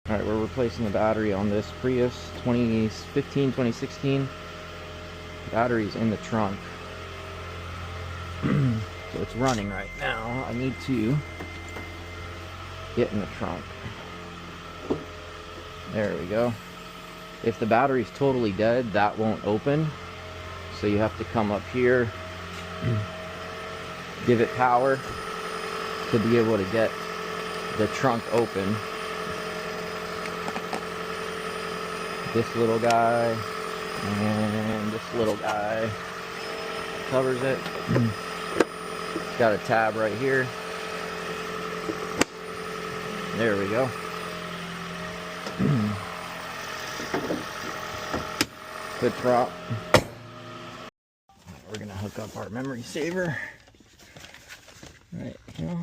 Alright, we're replacing the battery on this Prius 2015, 2016. The battery's in the trunk. So it's running right now. I need to get in the trunk. There we go. If the battery's totally dead, that won't open. So you have to come up here, give it power to be able to get the trunk open. This little guy and this little guy covers it. It's got a tab right here. There we go. Good prop. We're gonna hook up our memory saver right here.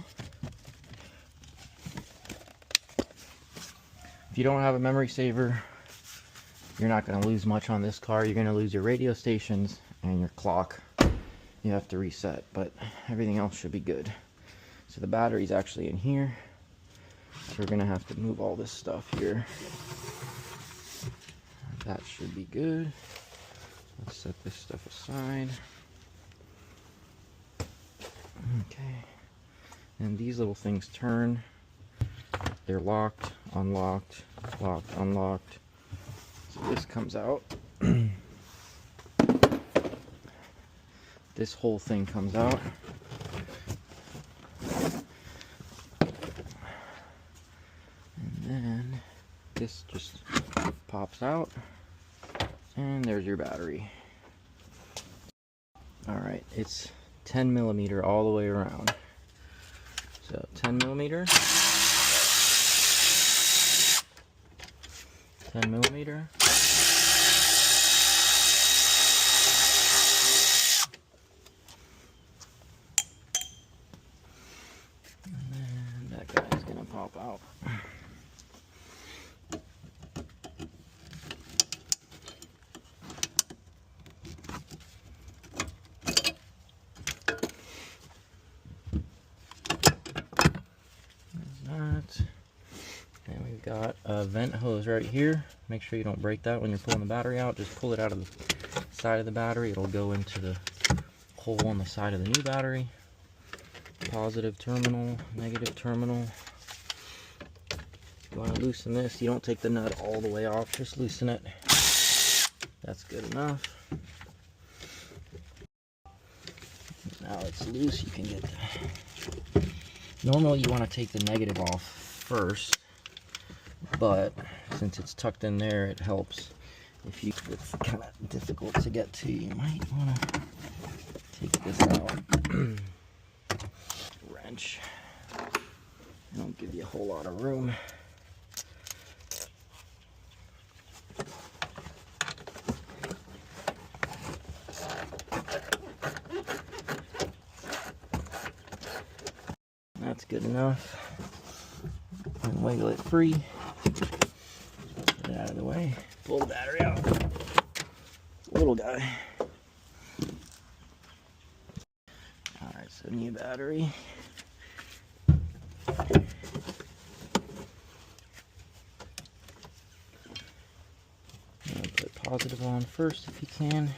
If you don't have a memory saver, you're not going to lose much on this car. You're going to lose your radio stations and your clock. You have to reset, but everything else should be good. So the battery's actually in here. So we're going to have to move all this stuff here. That should be good. Let's set this stuff aside. Okay. And these little things turn. They're locked, unlocked, locked, unlocked. So this comes out. This whole thing comes out. And then this just pops out. And there's your battery. Alright, it's 10 millimeter all the way around. So 10 millimeter. 10 millimeter. And then that guy's gonna pop out. And we've got a vent hose right here. Make sure you don't break that when you're pulling the battery out. Just pull it out of the side of the battery. It'll go into the hole on the side of the new battery. Positive terminal, negative terminal. You want to loosen this. You don't take the nut all the way off. Just loosen it. That's good enough. Now it's loose. You can get that. Normally you want to take the negative off first, but since it's tucked in there, it helps. If it's kind of difficult to get to, you might want to take this out. Wrench. They don't give you a whole lot of room. That's good enough. And wiggle it free. Get it out of the way. Pull the battery out. Little guy. Alright, so new battery. Put positive on first if you can.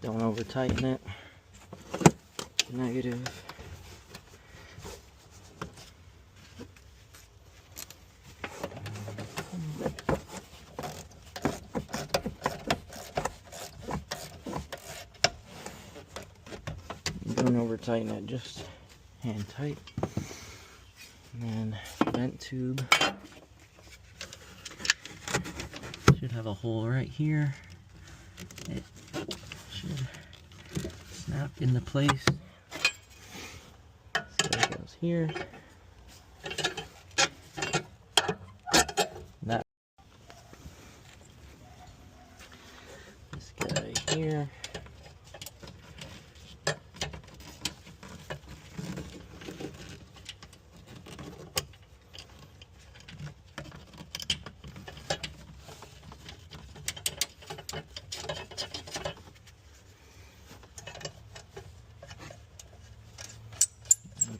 Don't over tighten it. Negative. Don't over tighten it, just hand tight. And then vent tube. Should have a hole right here. It should snap into place. So it goes here. That. This guy here.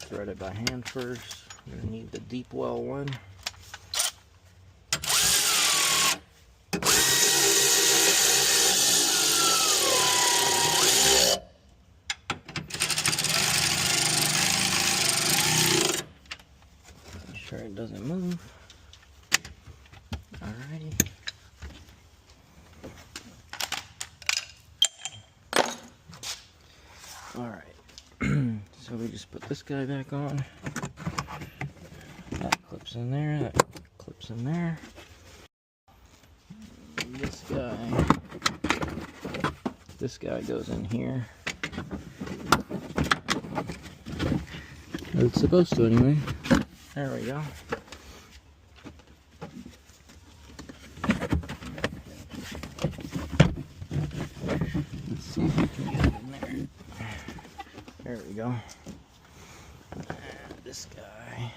thread it by hand first. We're going to need the deep well one. Make sure it doesn't move. Alrighty. Alright. So we just put this guy back on. That clips in there, that clips in there. This guy goes in here. Or it's supposed to anyway. There we go. Let's see if we can get it in there. There we go. And this guy.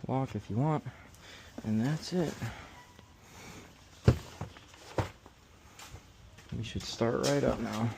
Lock if you want, and that's it. We should start right up now.